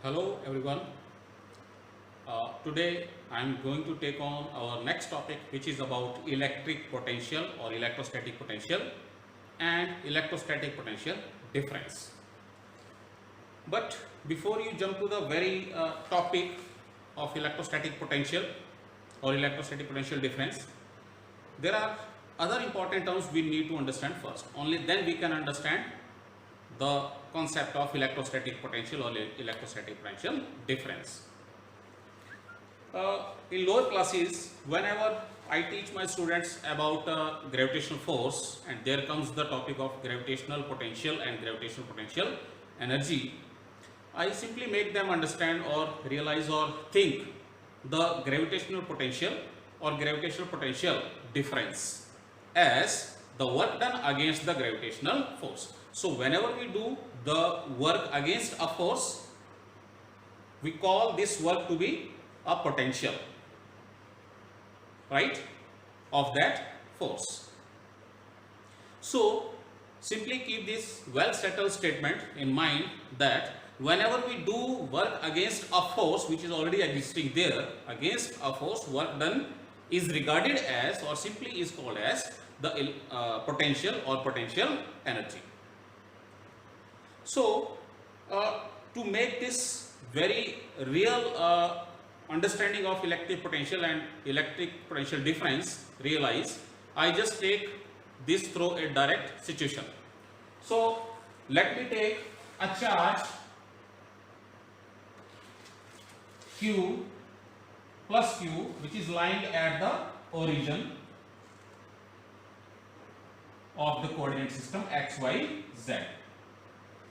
Hello everyone. Today I am going to take on our next topic, which is about electric potential or electrostatic potential and electrostatic potential difference. But before you jump to the very topic of electrostatic potential or electrostatic potential difference, there are other important terms we need to understand first. Only then we can understand the concept of electrostatic potential or electrostatic potential difference. In lower classes, whenever I teach my students about gravitational force and there comes the topic of gravitational potential and gravitational potential energy, I simply make them understand or realize or think the gravitational potential or gravitational potential difference as the work done against the gravitational force. So whenever we do the work against a force, we call this work to be a potential, right, of that force. So simply keep this well settled statement in mind that whenever we do work against a force which is already existing there, against a force, work done is regarded as or simply is called as the potential or potential energy. So to make this very real understanding of electric potential and electric potential difference realize, I just take this through a direct situation. So let me take a charge q plus q which is lying at the origin of the coordinate system x, y, z.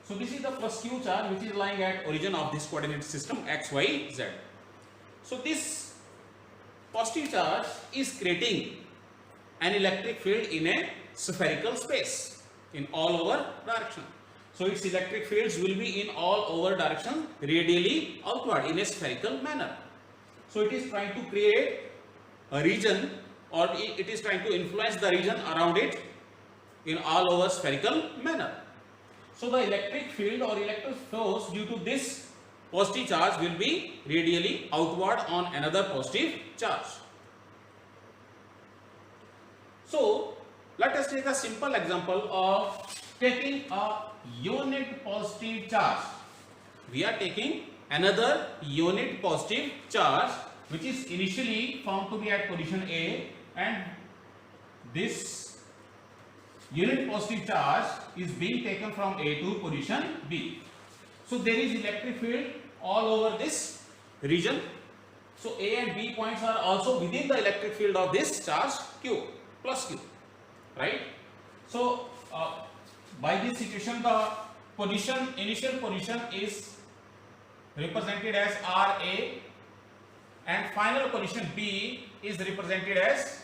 So this is the plus q charge which is lying at origin of this coordinate system x, y, z. So this positive charge is creating an electric field in a spherical space in all over direction. So its electric fields will be in all over direction radially outward in a spherical manner. So it is trying to create a region or it is trying to influence the region around it in all over spherical manner. So the electric field or electric force due to this positive charge will be radially outward on another positive charge. So let us take a simple example of taking a unit positive charge. We are taking another unit positive charge which is initially found to be at position A, and this unit positive charge is being taken from A to position B. So there is electric field all over this region. So A and B points are also within the electric field of this charge Q plus Q, right? So by this situation the initial position is represented as RA and final position B is represented as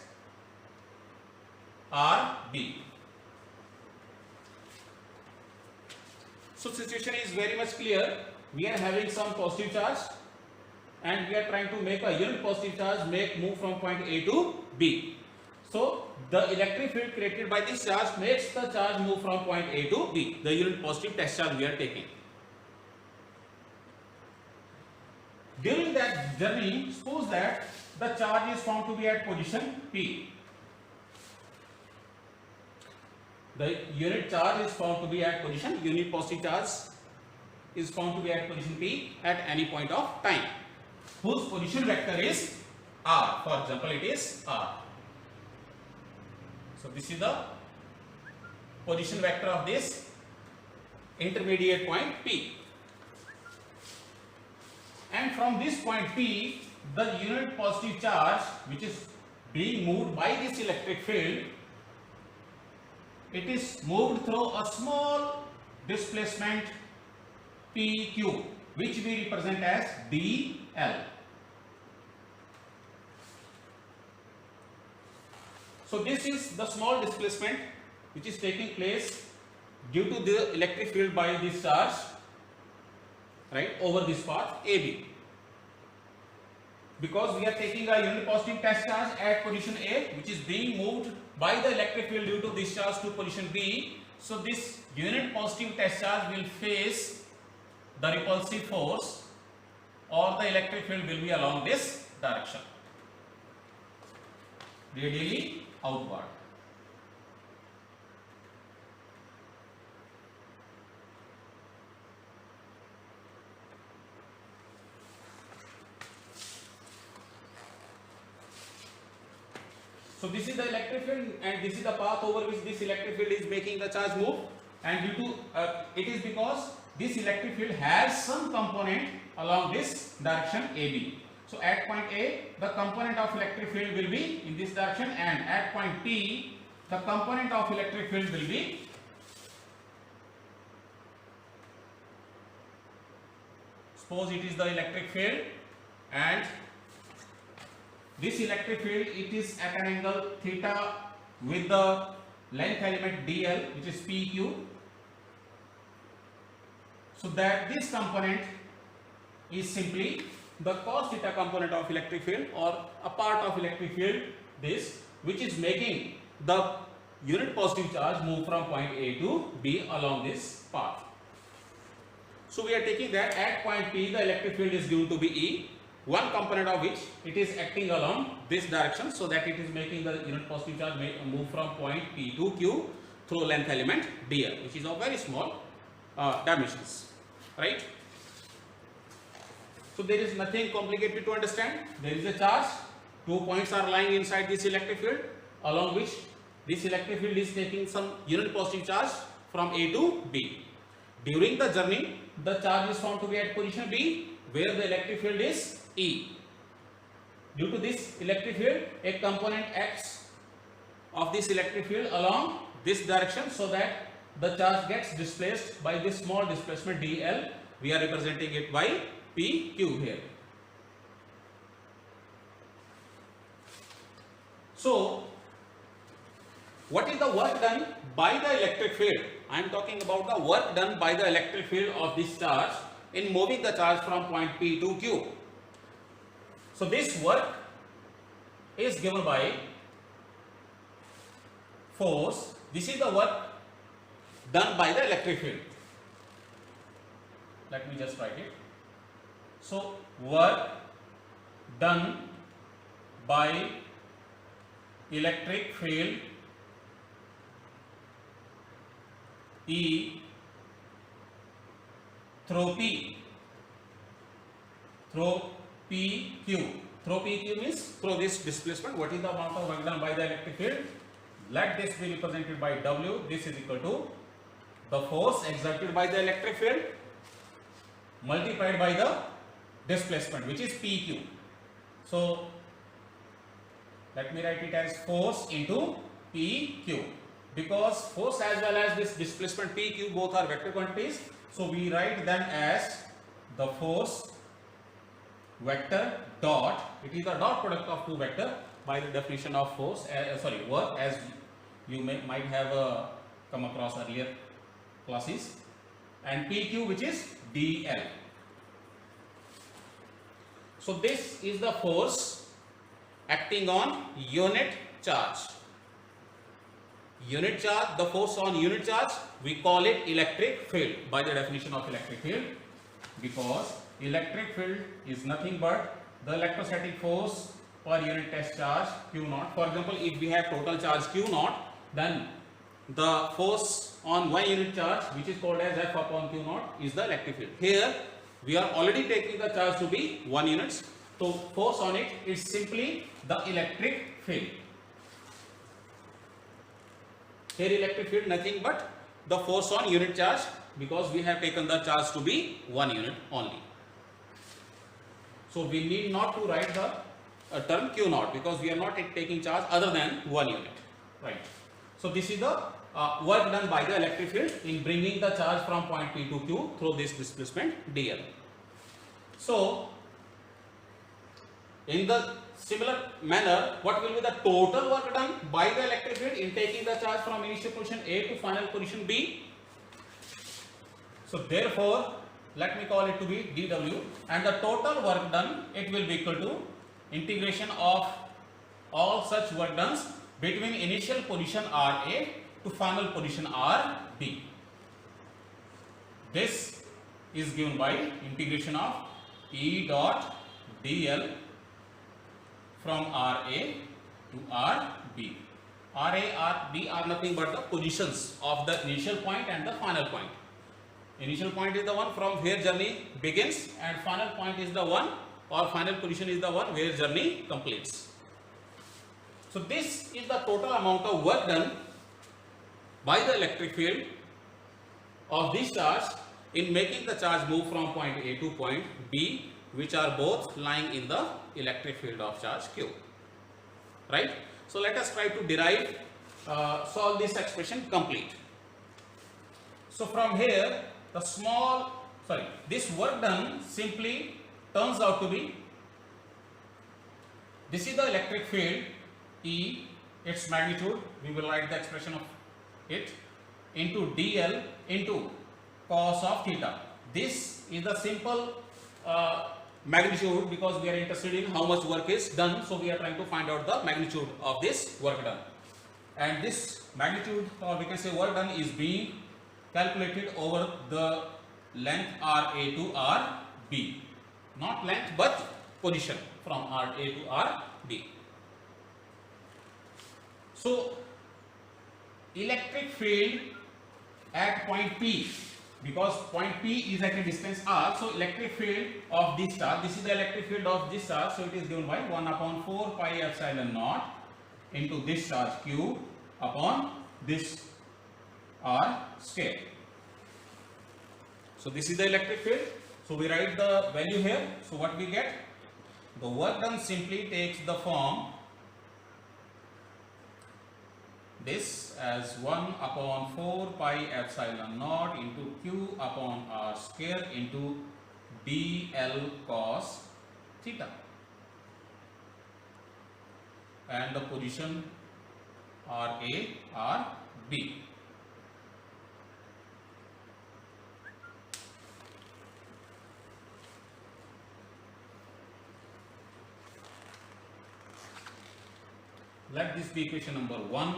RB. So situation is very much clear. We are having some positive charge and we are trying to make a unit positive charge move from point A to B. So the electric field created by this charge makes the charge move from point A to B, the unit positive test charge we are taking. During that journey, suppose that the charge is found to be at position P. The unit charge is found to be at position, unit positive charge is found to be at position P at any point of time, whose position vector is R. For example, it is R. So this is the position vector of this intermediate point P. And from this point P, the unit positive charge which is being moved by this electric field, it is moved through a small displacement PQ which we represent as dl. So this is the small displacement which is taking place due to the electric field by this charge, right, over this path AB. Because we are taking a unit positive test charge at position A which is being moved by the electric field due to this charge to position B. So this unit positive test charge will face the repulsive force or the electric field will be along this direction, radially outward. So this is the electric field and this is the path over which this electric field is making the charge move, and due to it is because this electric field has some component along this direction AB. So at point A the component of electric field will be in this direction, and at point P the component of electric field will be suppose it is the electric field, and this electric field it is at an angle theta with the length element dl, which is PQ, so that this component is simply the cos theta component of electric field, or a part of electric field, this which is making the unit positive charge move from point A to B along this path. So we are taking that at point P the electric field is given to be E, one component of which it is acting along this direction, so that it is making the unit positive charge move from point P to Q through length element dl, which is of very small dimensions, right? So there is nothing complicated to understand. There is a charge, 2 points are lying inside this electric field, along which this electric field is taking some unit positive charge from A to B. During the journey the charge is found to be at position B, where the electric field is E. Due to this electric field, a component acts of this electric field along this direction, so that the charge gets displaced by this small displacement dl. We are representing it by PQ here. So what is the work done by the electric field? I am talking about the work done by the electric field of this charge in moving the charge from point P to Q. So this work is given by force. This is the work done by the electric field. Let me just write it. So work done by electric field E through P, through PQ. Through PQ means through this displacement. What is the amount of work done by the electric field? Let this be represented by W. This is equal to the force exerted by the electric field multiplied by the displacement, which is PQ. So let me write it as force into PQ, because force as well as this displacement PQ both are vector quantities. So we write them as the force vector dot, it is the dot product of two vector by the definition of force, work, as you might have come across earlier classes, and PQ, which is dl. So this is the force acting on unit charge. Unit charge, the force on unit charge, we call it electric field by the definition of electric field, because electric field is nothing but the electrostatic force per unit test charge Q naught. For example, if we have total charge Q naught, then the force on one unit charge, which is called as F upon Q naught, is the electric field. Here we are already taking the charge to be 1 unit, so force on it is simply the electric field. Here electric field nothing but the force on unit charge, because we have taken the charge to be 1 unit only. So we need not to write the term Q naught, because we are not taking charge other than 1 unit, right? So this is the work done by the electric field in bringing the charge from point P to Q through this displacement dl. So in the similar manner, what will be the total work done by the electric field in taking the charge from initial position A to final position B? So therefore, let me call it to be dW, and the total work done, it will be equal to integration of all such work done between initial position RA to final position RB. This is given by integration of E dot dl from RA to RB. RA, RB are nothing but the positions of the initial point and the final point. Initial point is the one from where journey begins, and final point is the one, or final position is the one where journey completes. So this is the total amount of work done by the electric field of this charge in making the charge move from point A to point B, which are both lying in the electric field of charge Q. Right? So let us try to derive, solve this expression complete. So from here, this work done simply turns out to be, this is the electric field E, its magnitude, we will write the expression of it, into dl into cos of theta. This is the simple magnitude, because we are interested in how much work is done, so we are trying to find out the magnitude of this work done. And this magnitude, or we can say work done, is being calculated over the length RA to RB. Not length but position from RA to RB. So electric field at point P, because point P is at a distance r, so electric field of this charge, this is the electric field of this charge, so it is given by 1 upon 4 pi epsilon naught into this charge Q upon this R square. So this is the electric field, so we write the value here. So what we get? The work done simply takes the form this as 1 upon 4 pi epsilon naught into Q upon R square into dl cos theta, and the position RA, RB. Let this be equation number 1.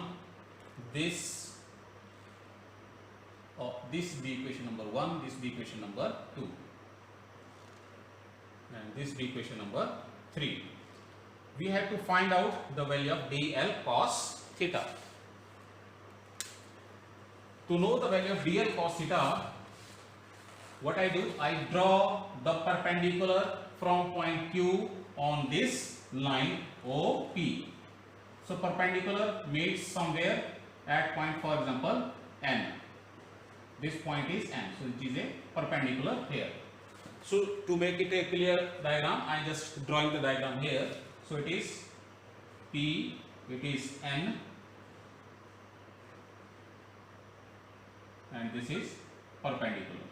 This be equation number 1, this be equation number 2, and this be equation number 3. We have to find out the value of dl cos theta. To know the value of dl cos theta, what I do, I draw the perpendicular from point Q on this line OP. So perpendicular meets somewhere at point, for example, N. This point is N, so it is a perpendicular here. So to make it a clear diagram, I am just drawing the diagram here. So it is P, it is N, and this is perpendicular.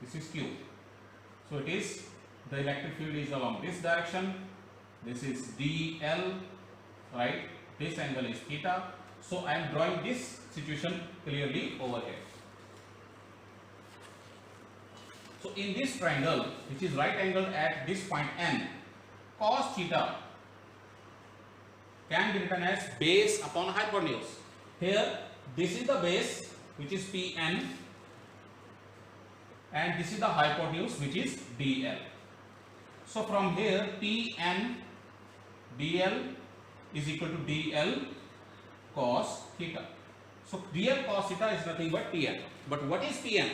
This is Q. So it is, the electric field is along this direction. This is dl, right? This angle is theta. So I am drawing this situation clearly over here. So in this triangle, which is right angle at this point N, cos theta can be written as base upon hypotenuse. Here this is the base, which is Pn, and this is the hypotenuse, which is dl. So from here Pn dl is equal to dl cos theta. So dl cos theta is nothing but Pn. But what is Pn?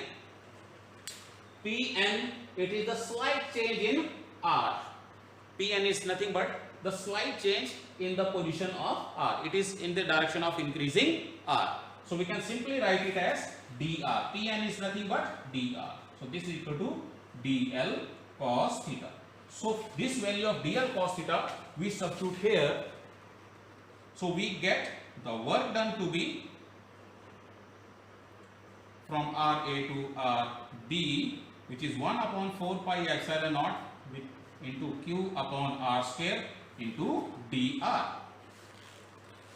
Pn, it is the slight change in R. Pn is nothing but the slight change in the position of R. It is in the direction of increasing R. So we can simply write it as dr. Pn is nothing but dr. So this is equal to dl cos theta. So this value of dl cos theta we substitute here. So we get the work done to be from RA to RB, which is 1 upon 4 pi epsilon naught into Q upon R square into dr.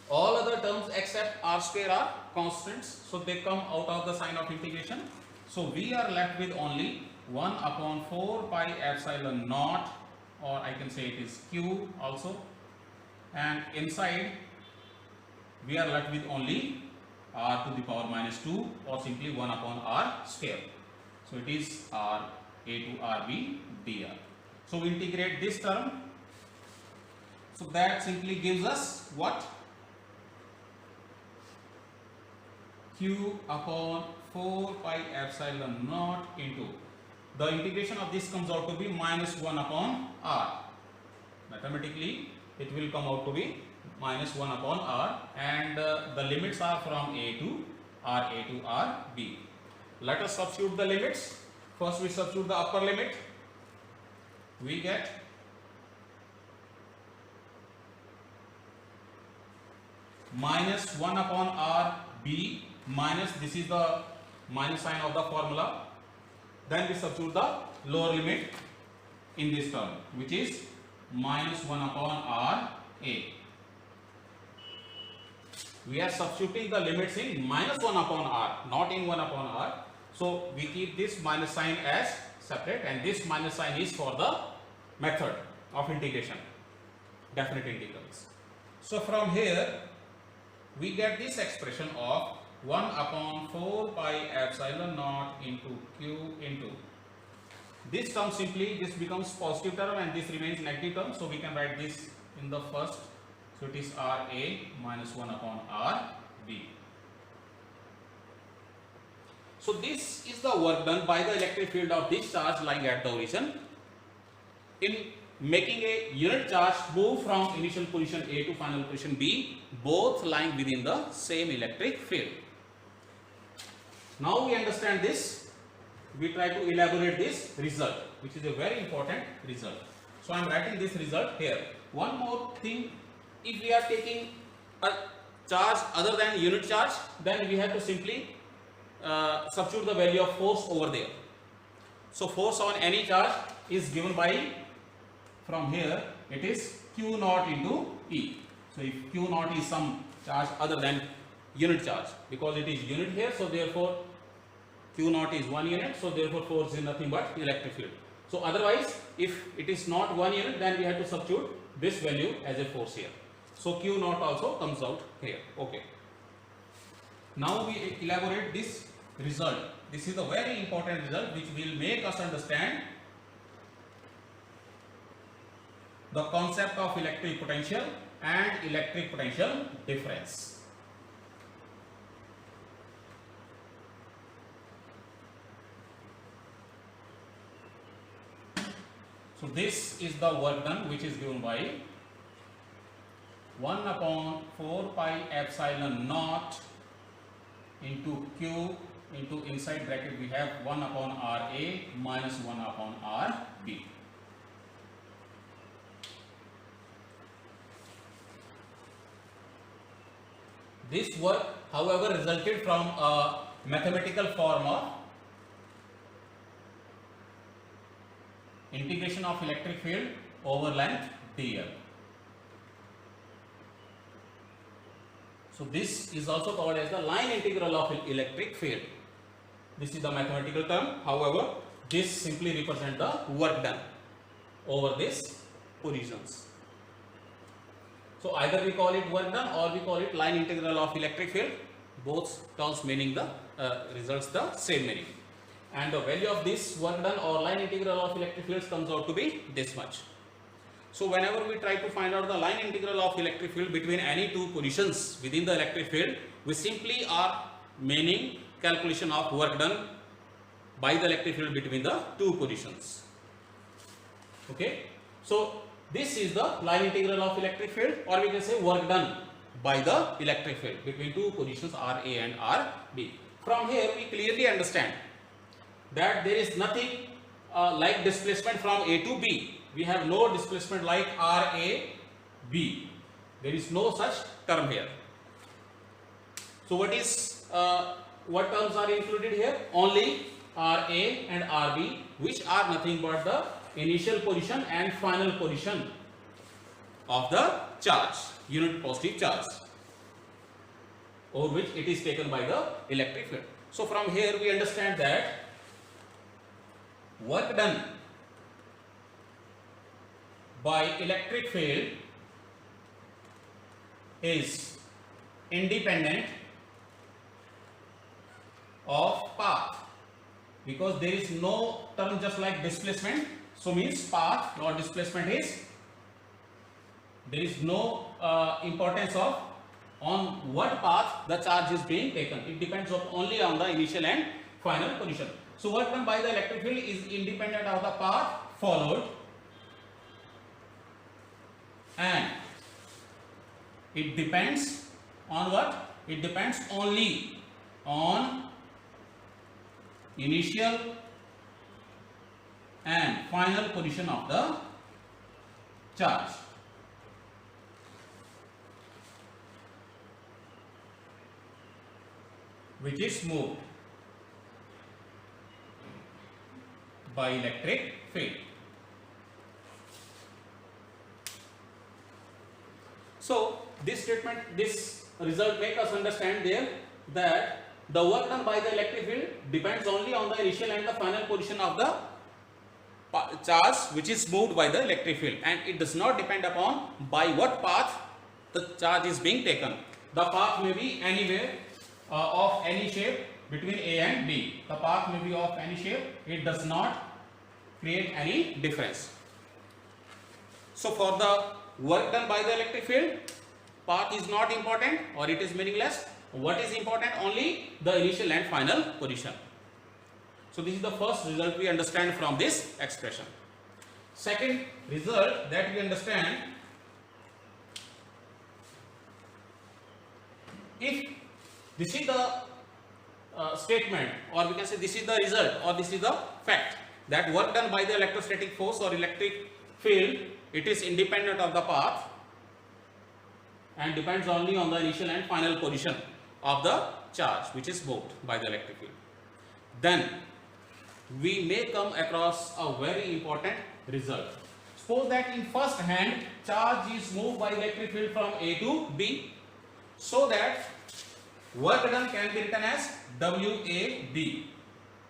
All other terms except R square are constants, so they come out of the sign of integration. So we are left with only 1 upon 4 pi epsilon naught, or I can say it is Q also, and inside we are left with only R to the power minus 2, or simply 1 upon R square. So it is R A to RB dr. So we integrate this term. So that simply gives us what? Q upon 4 pi epsilon naught into, the integration of this comes out to be minus 1 upon r. Mathematically it will come out to be minus 1 upon r, and the limits are from a to rb. Let us substitute the limits. First we substitute the upper limit. We get minus 1 upon rb minus, this is the minus sign of the formula. Then we substitute the lower limit in this term, which is minus 1 upon ra. We are substituting the limits in minus 1 upon r, not in 1 upon r. So we keep this minus sign as separate, and this minus sign is for the method of integration, definite integrals. So from here we get this expression of 1 upon 4 pi epsilon naught into q into this term. Simply this becomes positive term and this remains negative term, so we can write this in the first. So it is Ra minus 1 upon Rb. So this is the work done by the electric field of this charge lying at the origin in making a unit charge move from initial position A to final position B, both lying within the same electric field. Now we understand this, we try to elaborate this result, which is a very important result. So I am writing this result here. One more thing, if we are taking a charge other than unit charge, then we have to simply substitute the value of force over there. So force on any charge is given by, from here it is Q naught into E. So if Q naught is some charge other than unit charge, because it is unit here, so therefore Q naught is 1 unit, so therefore force is nothing but electric field. So otherwise if it is not 1 unit, then we have to substitute this value as a force here. So Q naught also comes out here. Okay. Now we elaborate this result. This is a very important result which will make us understand the concept of electric potential and electric potential difference. So this is the work done, which is given by 1 upon 4 pi epsilon naught into Q into, inside bracket we have 1 upon Ra minus 1 upon Rb. This work, however, resulted from a mathematical form of integration of electric field over length dl. So this is also called as the line integral of electric field. This is the mathematical term. However, this simply represents the work done over these positions. So either we call it work done or we call it line integral of electric field. Both terms meaning the results the same meaning. And the value of this work done or line integral of electric fields comes out to be this much. So whenever we try to find out the line integral of electric field between any two positions within the electric field, we simply are meaning calculation of work done by the electric field between the two positions. Okay. So this is the line integral of electric field, or we can say work done by the electric field between two positions Ra and Rb. From here we clearly understand that there is nothing like displacement from A to B. We have no displacement like RAB. There is no such term here. So what terms are included here? Only RA and RB, which are nothing but the initial position and final position of the charge, unit positive charge, over which it is taken by the electric field. So from here we understand that work done by electric field is independent of path. because there is no term just like displacement. So means path or displacement is, there is no importance of on what path the charge is being taken. It depends only on the initial and final position. So work done by the electric field is independent of the path followed, and it depends on what? It depends only on initial and final position of the charge. Which is moved by electric field. So this statement, this result make us understand there that the work done by the electric field depends only on the initial and the final position of the charge which is moved by the electric field, and it does not depend upon by what path the charge is being taken. The path may be anywhere of any shape between A and B. The path may be of any shape, it does not create any difference. So for the work done by the electric field, path is not important or it is meaningless. What is important? Only the initial and final position. So this is the first result we understand from this expression. Second result that we understand, if this is the statement, or we can say this is the result, or this is the fact, that work done by the electrostatic force or electric field, it is independent of the path and depends only on the initial and final position of the charge which is moved by the electric field. Then we may come across a very important result. Suppose that in first hand charge is moved by electric field from A to B, so that work done can be written as WAB,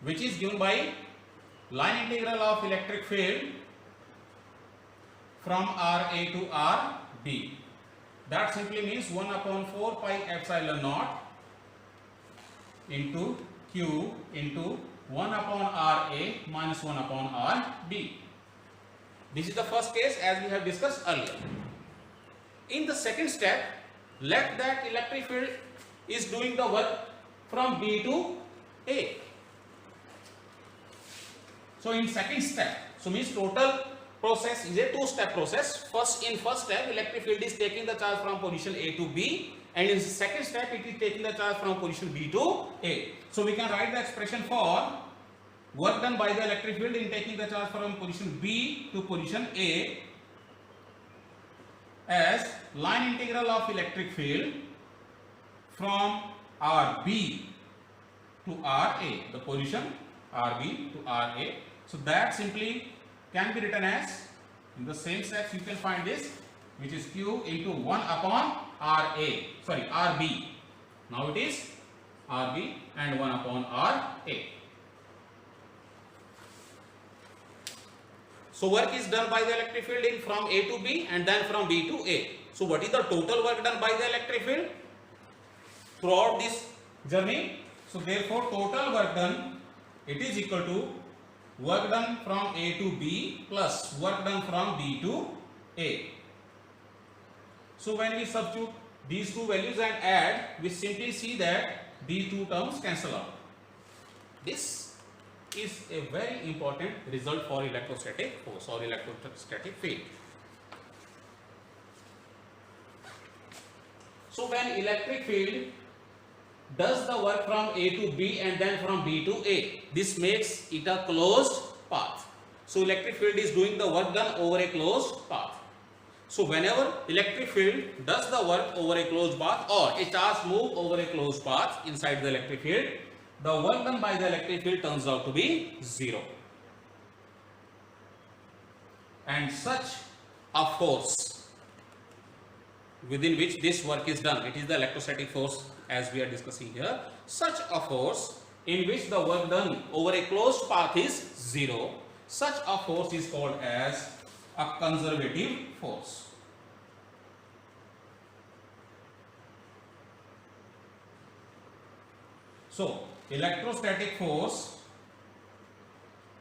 which is given by line integral of electric field from RA to RB. That simply means 1 upon 4 pi epsilon naught into Q into 1 upon RA minus 1 upon RB. This is the first case as we have discussed earlier. In the second step, let that electric field is doing the work from B to A. So in second step, so means total process is a two-step process. In first step, electric field is taking the charge from position A to B, and in the second step it is taking the charge from position B to A. So we can write the expression for work done by the electric field in taking the charge from position B to position A as line integral of electric field from RB to RA, the position RB to RA. So that simply can be written as, in the same steps you can find this, which is Q into 1 upon RB. Now it is RB and 1 upon RA. So work is done by the electric field in from A to B and then from B to A. So what is the total work done by the electric field throughout this journey? So therefore total work done, it is equal to work done from A to B plus work done from B to A. So when we substitute these two values and add, we simply see that these two terms cancel out. This is a very important result for electrostatic force or electrostatic field. So when electric field does the work from A to B and then from B to A, this makes it a closed path. So electric field is doing the work done over a closed path. So whenever electric field does the work over a closed path or a charge move over a closed path inside the electric field, the work done by the electric field turns out to be 0. And such a force within which this work is done, it is the electrostatic force as we are discussing here. Such a force in which the work done over a closed path is 0, such a force is called as a conservative force. So electrostatic force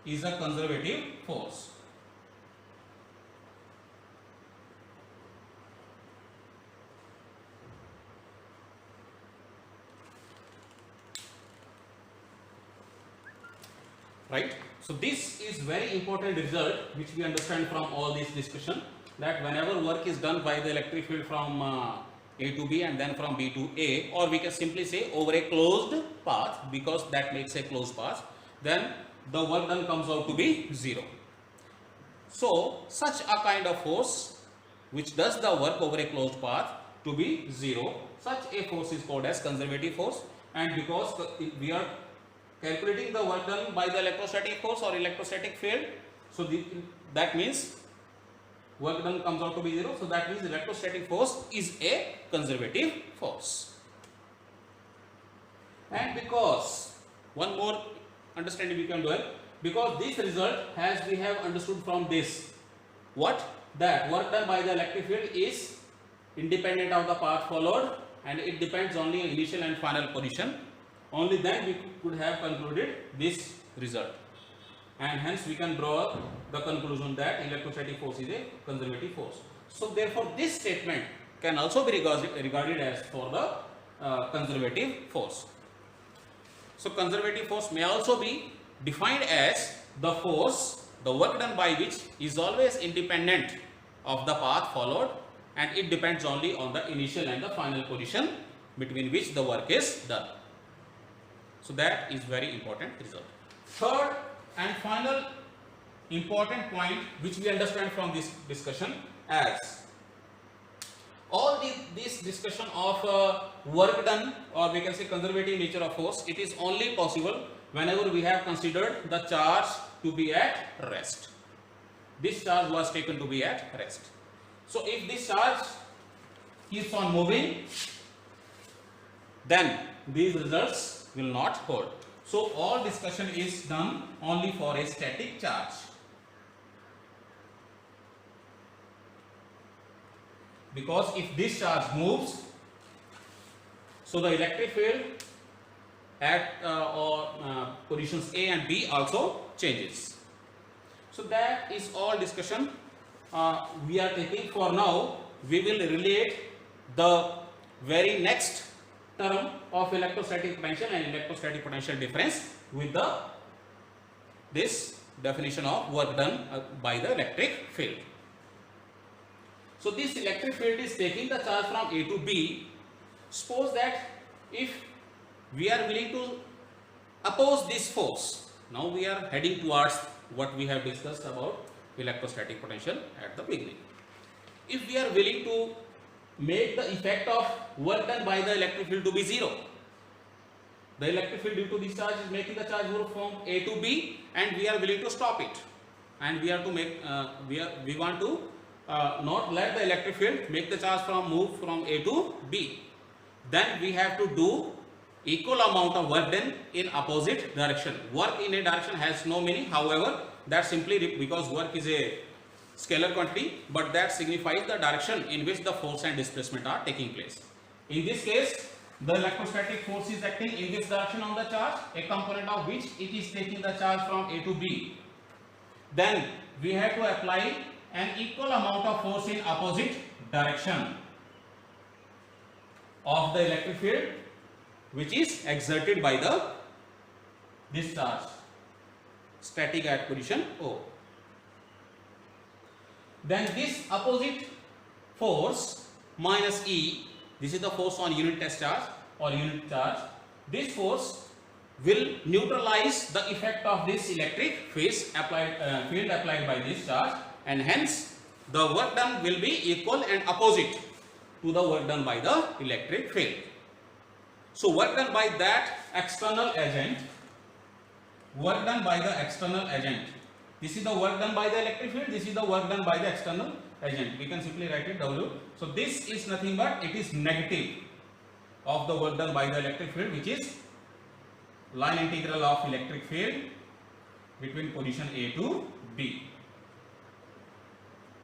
is a conservative force. Right? So this is very important result which we understand from all this discussion, that whenever work is done by the electric field from A to B and then from B to A, or we can simply say over a closed path, because that makes a closed path, then the work done comes out to be 0. So such a kind of force which does the work over a closed path to be 0, such a force is called as conservative force. And because we are calculating the work done by the electrostatic force or electrostatic field, so that means work done comes out to be 0, so that means electrostatic force is a conservative force. And because one more understanding we can do it, because this result, as we have understood from this, what, that work done by the electric field is independent of the path followed and it depends only on initial and final position, only then we could have concluded this result, and hence we can draw the conclusion that electrostatic force is a conservative force. So therefore this statement can also be regarded as for the conservative force. So conservative force may also be defined as the force, the work done by which is always independent of the path followed and it depends only on the initial and the final position between which the work is done. So that is very important result. Third and final important point which we understand from this discussion, as all this discussion of work done, or we can say conservative nature of force, it is only possible whenever we have considered the charge to be at rest. This charge was taken to be at rest. So if this charge keeps on moving, then these results will not hold. So all discussion is done only for a static charge. Because if this charge moves, so the electric field at positions A and B also changes. So that is all discussion we are taking for now. We will relate the very next term of electrostatic potential and electrostatic potential difference with this definition of work done by the electric field. So this electric field is taking the charge from A to B. Suppose that if we are willing to oppose this force, now we are heading towards what we have discussed about electrostatic potential at the beginning. If we are willing to make the effect of work done by the electric field to be 0, the electric field due to this charge is making the charge move from A to B, and we are willing to stop it, and we are to make we want to not let the electric field make the charge move from A to B. Then we have to do equal amount of work done in opposite direction. Work in a direction has no meaning, however, that simply because work is a scalar quantity, but that signifies the direction in which the force and displacement are taking place. In this case, the electrostatic force is acting in this direction on the charge, a component of which it is taking the charge from A to B. Then we have to apply an equal amount of force in opposite direction of the electric field, which is exerted by this charge static at position O. Then this opposite force minus E, this is the force on unit test charge or unit charge. This force will neutralize the effect of this electric field applied by this charge, and hence the work done will be equal and opposite to the work done by the electric field. So work done by that external agent, work done by the external agent. This is the work done by the electric field, this is the work done by the external agent. We can simply write it W. So this is nothing but it is negative of the work done by the electric field, which is line integral of electric field between position A to B.